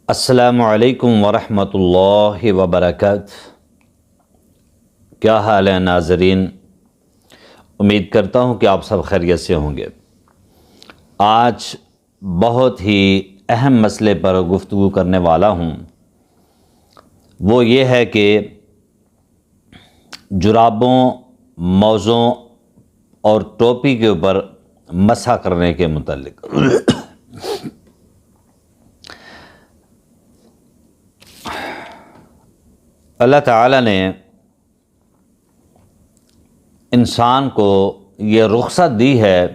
السلام علیکم ورحمۃ اللہ وبرکاتہ۔ کیا حال ہے ناظرین؟ امید کرتا ہوں کہ آپ سب خیریت سے ہوں گے۔ آج بہت ہی اہم مسئلے پر گفتگو کرنے والا ہوں۔ وہ یہ ہے کہ جرابوں، موزوں اور ٹوپی کے اوپر مسح کرنے کے متعلق۔ اللہ تعالیٰ نے انسان کو یہ رخصت دی ہے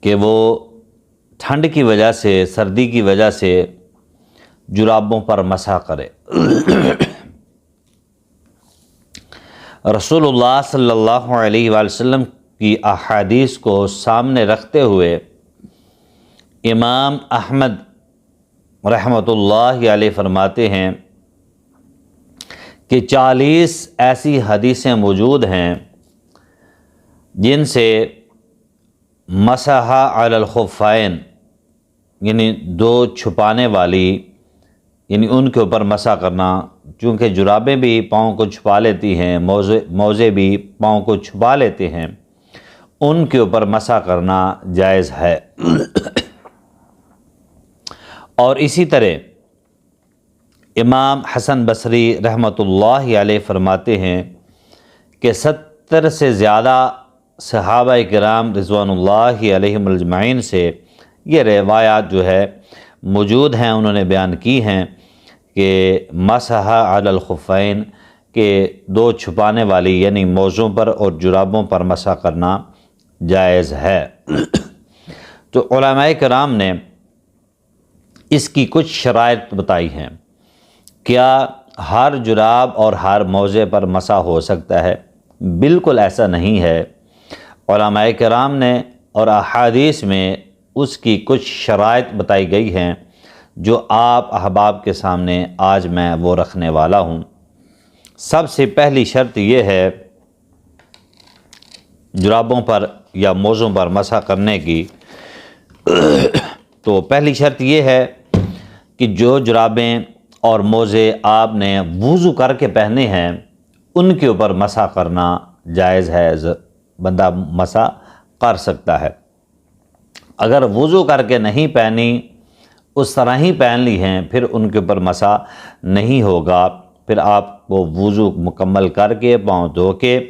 کہ وہ ٹھنڈ کی وجہ سے، سردی کی وجہ سے جرابوں پر مسح کرے۔ رسول اللہ صلی اللہ علیہ وآلہ وسلم کی احادیث کو سامنے رکھتے ہوئے امام احمد رحمۃ اللہ علیہ فرماتے ہیں کہ 40 ایسی حدیثیں موجود ہیں جن سے مسح علی الخفین یعنی دو چھپانے والی، یعنی ان کے اوپر مسح کرنا، چونکہ جرابیں بھی پاؤں کو چھپا لیتی ہیں، موزے بھی پاؤں کو چھپا لیتے ہیں، ان کے اوپر مسح کرنا جائز ہے۔ اور اسی طرح امام حسن بصری رحمۃ اللہ علیہ فرماتے ہیں کہ 70 سے زیادہ صحابہ کرام رضوان اللہ علیہم اجمعین سے یہ روایات جو ہے موجود ہیں، انہوں نے بیان کی ہیں کہ مسح علی الخفین کے دو چھپانے والی یعنی موزوں پر اور جرابوں پر مسح کرنا جائز ہے۔ تو علماء کرام نے اس کی کچھ شرائط بتائی ہیں۔ کیا ہر جراب اور ہر موزے پر مسح ہو سکتا ہے؟ بالکل ایسا نہیں ہے۔ علماء کرام نے اور احادیث میں اس کی کچھ شرائط بتائی گئی ہیں جو آپ احباب کے سامنے آج میں وہ رکھنے والا ہوں۔ سب سے پہلی شرط یہ ہے جرابوں پر یا موزوں پر مسح کرنے کی، تو پہلی شرط یہ ہے کہ جو جرابیں اور موزے آپ نے وضو کر کے پہنے ہیں ان کے اوپر مسح کرنا جائز ہے، بندہ مسح کر سکتا ہے۔ اگر وضو کر کے نہیں پہنی، اس طرح ہی پہن لی ہیں، پھر ان کے اوپر مسح نہیں ہوگا۔ پھر آپ کو وضو مکمل کر کے، پاؤں دھو کے،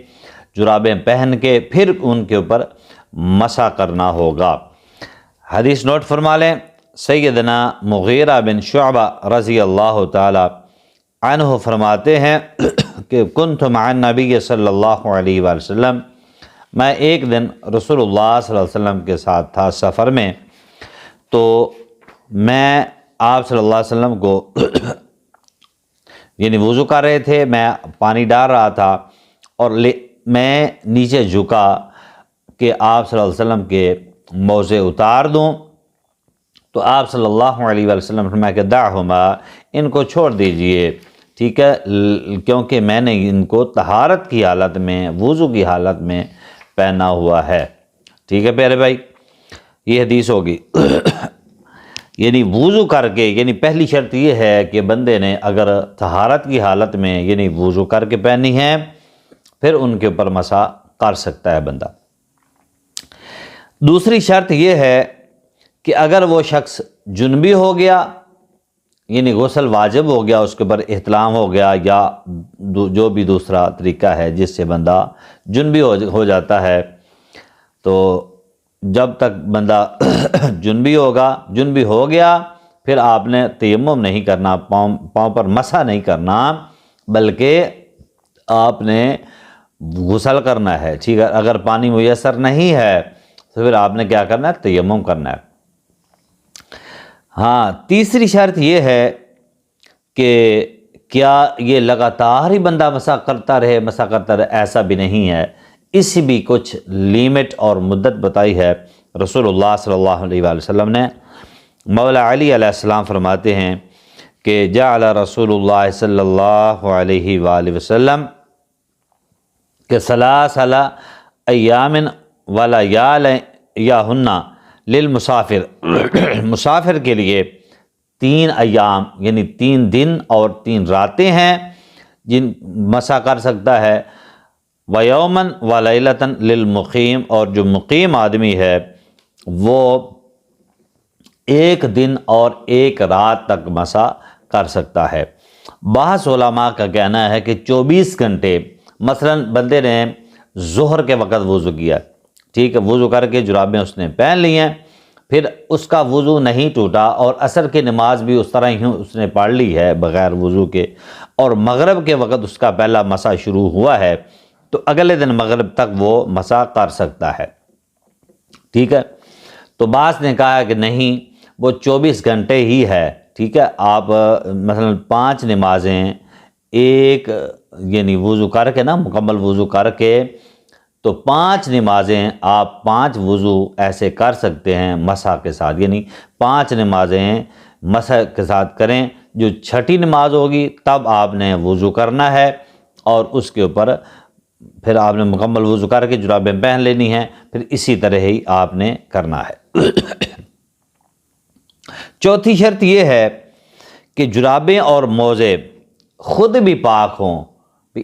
جرابیں پہن کے پھر ان کے اوپر مسح کرنا ہوگا۔ حدیث نوٹ فرما لیں۔ سیدنا مغیرہ بن شعبہ رضی اللہ تعالی عنہ فرماتے ہیں کہ کنت مع النبی صلی اللہ علیہ وآلہ وسلم، میں ایک دن رسول اللہ صلی اللہ علیہ وسلم کے ساتھ تھا سفر میں، تو میں آپ صلی اللہ علیہ وسلم کو یعنی وضو کر رہے تھے، میں پانی ڈال رہا تھا اور میں نیچے جھکا کہ آپ صلی اللہ علیہ وسلم کے موزے اتار دوں، تو آپ صلی اللہ علیہ وآلہ وسلم فرمایا کہ دعہما، ان کو چھوڑ دیجئے، ٹھیک ہے، کیونکہ میں نے ان کو طہارت کی حالت میں، وضو کی حالت میں پہنا ہوا ہے۔ ٹھیک ہے پیارے بھائی، یہ حدیث ہوگی۔ یعنی وضو کر کے، یعنی پہلی شرط یہ ہے کہ بندے نے اگر طہارت کی حالت میں یعنی وضو کر کے پہنی ہے، پھر ان کے اوپر مسح کر سکتا ہے بندہ۔ دوسری شرط یہ ہے کہ اگر وہ شخص جنبی ہو گیا، یعنی غسل واجب ہو گیا، اس کے اوپر احتلام ہو گیا، یا جو بھی دوسرا طریقہ ہے جس سے بندہ جنبی ہو جاتا ہے، تو جب تک بندہ جنبی ہو گیا، پھر آپ نے تیمم نہیں کرنا، پاؤں پر مسح نہیں کرنا، بلکہ آپ نے غسل کرنا ہے۔ ٹھیک ہے، اگر پانی میسر نہیں ہے تو پھر آپ نے کیا کرنا ہے؟ تیمم کرنا ہے۔ ہاں، تیسری شرط یہ ہے کہ کیا یہ لگاتار ہی بندہ مسح کرتا رہے، ایسا بھی نہیں ہے، اس بھی کچھ لیمٹ اور مدت بتائی ہے رسول اللہ صلی اللہ علیہ وآلہ وسلم نے۔ مولا علی علیہ السلام فرماتے ہیں کہ جعل رسول اللہ صلی اللہ علیہ وآلہ وسلم کہ ثلاث ایام ولیال یاہن للمسافر، مسافر کے لیے 3 ایام یعنی 3 دن اور 3 راتیں ہیں جن مسح کر سکتا ہے، وَيَوْمًا وَلَيْلَةً لِلْمُقِيمِ، اور جو مقیم آدمی ہے وہ 1 دن اور 1 رات تک مسح کر سکتا ہے۔ بعض علماء کا کہنا ہے کہ 24 گھنٹے، مثلا بندے نے ظہر کے وقت وضو کیا، ٹھیک ہے، وضو کر کے جرابیں اس نے پہن لی ہیں، پھر اس کا وضو نہیں ٹوٹا اور عصر کی نماز بھی اس طرح ہی اس نے پڑھ لی ہے بغیر وضو کے، اور مغرب کے وقت اس کا پہلا مسح شروع ہوا ہے، تو اگلے دن مغرب تک وہ مسح کر سکتا ہے، ٹھیک ہے۔ تو بعض نے کہا کہ نہیں، وہ 24 گھنٹے ہی ہے، ٹھیک ہے۔ آپ مثلا 5 نمازیں ایک یعنی وضو کر کے نا، مکمل وضو کر کے، تو 5 نمازیں آپ 5 وضو ایسے کر سکتے ہیں مسح کے ساتھ، یعنی 5 نمازیں مسح کے ساتھ کریں۔ جو 6ٹھی نماز ہوگی تب آپ نے وضو کرنا ہے، اور اس کے اوپر پھر آپ نے مکمل وضو کر کے جرابیں پہن لینی ہیں، پھر اسی طرح ہی آپ نے کرنا ہے۔ چوتھی شرط یہ ہے کہ جرابیں اور موزے خود بھی پاک ہوں،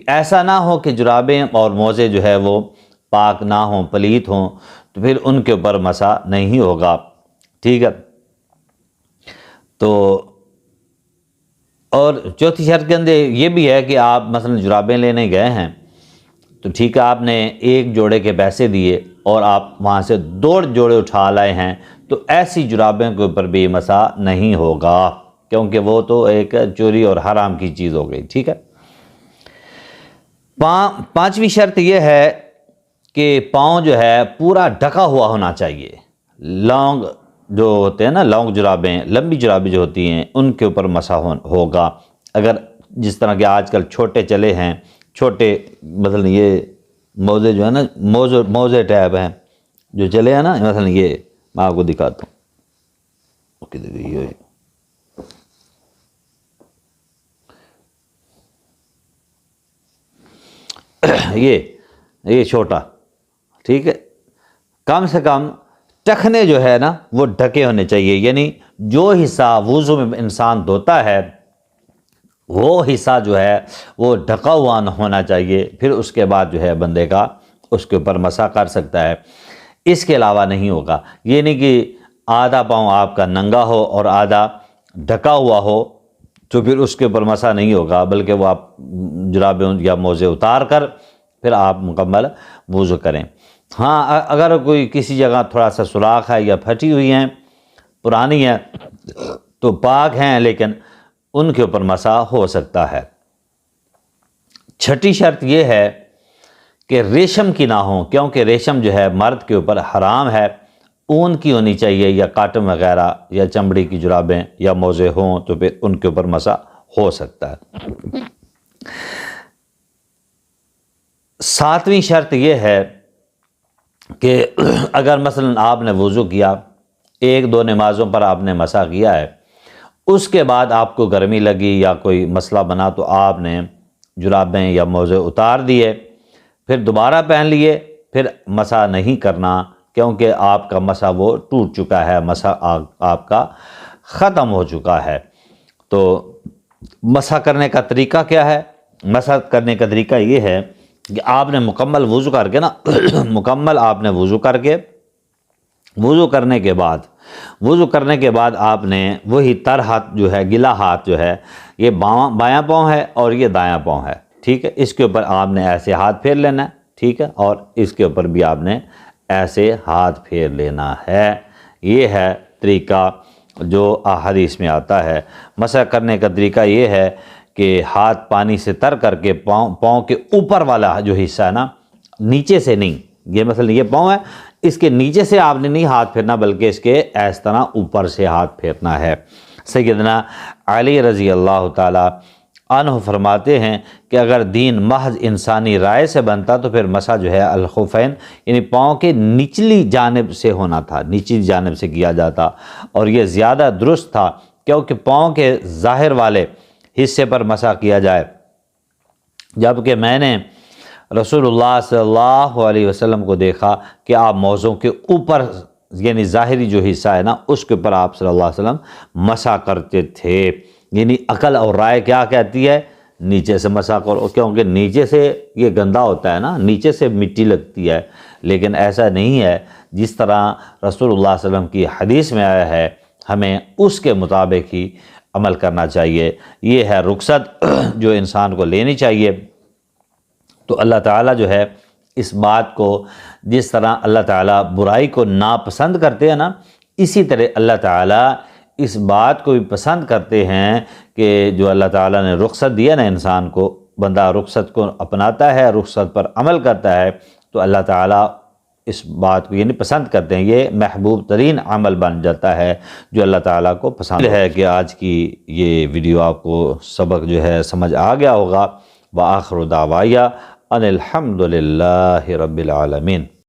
ایسا نہ ہو کہ جرابیں اور موزے جو ہے وہ پاک نہ ہوں، پلیت ہوں، تو پھر ان کے اوپر مسح نہیں ہوگا، ٹھیک ہے۔ تو اور چوتھی شرط کے اندر یہ بھی ہے کہ آپ مثلا جرابیں لینے گئے ہیں، تو ٹھیک ہے، آپ نے 1 جوڑے کے پیسے دیے اور آپ وہاں سے 2 جوڑے اٹھا لائے ہیں، تو ایسی جرابیں کے اوپر بھی مسح نہیں ہوگا، کیونکہ وہ تو ایک چوری اور حرام کی چیز ہو گئی، ٹھیک ہے۔ 5ویں شرط یہ ہے کہ پاؤں جو ہے پورا ڈھکا ہوا ہونا چاہیے۔ لانگ جو ہوتے ہیں نا، لانگ جرابیں، لمبی جرابیں جو ہوتی ہیں، ان کے اوپر مسح ہوگا۔ اگر جس طرح کے آج کل چھوٹے چلے ہیں، چھوٹے مثلا یہ موزے جو ہے نا، موزے ٹیپ ہیں جو چلے ہیں نا، مثلا یہ میں آپ کو دکھاتا ہوں، یہ چھوٹا، ٹھیک ہے، کم سے کم ٹخنے جو ہے نا وہ ڈھکے ہونے چاہیے، یعنی جو حصہ وضو میں انسان دھوتا ہے وہ حصہ جو ہے وہ ڈھکا ہوا ہونا چاہیے، پھر اس کے بعد جو ہے بندے کا اس کے اوپر مسح کر سکتا ہے، اس کے علاوہ نہیں ہوگا۔ یہ نہیں کہ آدھا پاؤں آپ کا ننگا ہو اور آدھا ڈھکا ہوا ہو تو پھر اس کے اوپر مسح نہیں ہوگا، بلکہ وہ آپ جرابیں یا موزے اتار کر پھر آپ مکمل وضو کریں۔ ہاں، اگر کوئی کسی جگہ تھوڑا سا سوراخ ہے یا پھٹی ہوئی ہیں، پرانی ہے، تو پاک ہیں لیکن ان کے اوپر مسح ہو سکتا ہے۔ 6ٹھی شرط یہ ہے کہ ریشم کی نہ ہو، کیونکہ ریشم جو ہے مرد کے اوپر حرام ہے، اون کی ہونی چاہیے یا کاٹن وغیرہ یا چمڑی کی جرابیں یا موزے ہوں تو پھر ان کے اوپر مسح ہو سکتا ہے۔ 7ویں شرط یہ ہے کہ اگر مثلا آپ نے وضو کیا، 1-2 نمازوں پر آپ نے مسح کیا ہے، اس کے بعد آپ کو گرمی لگی یا کوئی مسئلہ بنا تو آپ نے جرابیں یا موزے اتار دیے، پھر دوبارہ پہن لیے، پھر مسح نہیں کرنا، کیونکہ آپ کا مسح وہ ٹوٹ چکا ہے، مسح آپ کا ختم ہو چکا ہے۔ تو مسح کرنے کا طریقہ کیا ہے؟ مسح کرنے کا طریقہ یہ ہے کہ آپ نے مکمل وضو کر کے نا مکمل آپ نے وضو کر کے، وضو کرنے کے بعد آپ نے وہی تر ہاتھ جو ہے، گلا ہاتھ جو ہے، یہ بایاں پاؤں ہے اور یہ دایاں پاؤں ہے، ٹھیک ہے، اس کے اوپر آپ نے ایسے ہاتھ پھیر لینا ہے، ٹھیک ہے، اور اس کے اوپر بھی آپ نے ایسے ہاتھ پھیر لینا ہے۔ یہ ہے طریقہ جو احادیث میں آتا ہے۔ مسح کرنے کا طریقہ یہ ہے کہ ہاتھ پانی سے تر کر کے پاؤں کے اوپر والا جو حصہ ہے نا، نیچے سے نہیں، یہ مثلا یہ پاؤں ہے، اس کے نیچے سے آپ نے نہیں ہاتھ پھیرنا، بلکہ اس کے اس طرح اوپر سے ہاتھ پھیرنا ہے۔ سیدنا علی رضی اللہ تعالی عنہ فرماتے ہیں کہ اگر دین محض انسانی رائے سے بنتا تو پھر مسح جو ہے الخفین یعنی پاؤں کے نچلی جانب سے ہونا تھا، نچلی جانب سے کیا جاتا، اور یہ زیادہ درست تھا، کیونکہ پاؤں کے ظاہر والے حصے پر مسح کیا جائے، جبکہ میں نے رسول اللہ صلی اللہ علیہ وسلم کو دیکھا کہ آپ موزوں کے اوپر یعنی ظاہری جو حصہ ہے نا اس کے اوپر آپ صلی اللہ علیہ وسلم مسح کرتے تھے۔ یعنی عقل اور رائے کیا کہتی ہے؟ نیچے سے مسح کرو، کیونکہ نیچے سے یہ گندا ہوتا ہے نا، نیچے سے مٹی لگتی ہے، لیکن ایسا نہیں ہے۔ جس طرح رسول اللہ صلی اللہ علیہ وسلم کی حدیث میں آیا ہے ہمیں اس کے مطابق ہی عمل کرنا چاہیے۔ یہ ہے رخصت جو انسان کو لینی چاہیے۔ تو اللہ تعالیٰ جو ہے اس بات کو، جس طرح اللہ تعالیٰ برائی کو ناپسند کرتے ہیں نا، اسی طرح اللہ تعالیٰ اس بات کو بھی پسند کرتے ہیں کہ جو اللہ تعالیٰ نے رخصت دیا نا انسان کو، بندہ رخصت کو اپناتا ہے، رخصت پر عمل کرتا ہے، تو اللہ تعالیٰ اس بات کو یعنی پسند کرتے ہیں۔ یہ محبوب ترین عمل بن جاتا ہے جو اللہ تعالیٰ کو پسند ہے۔ کہ آج کی یہ ویڈیو آپ کو سبق جو ہے سمجھ آ گیا ہوگا۔ وآخر دعوایا ان الحمد للہ رب العالمین۔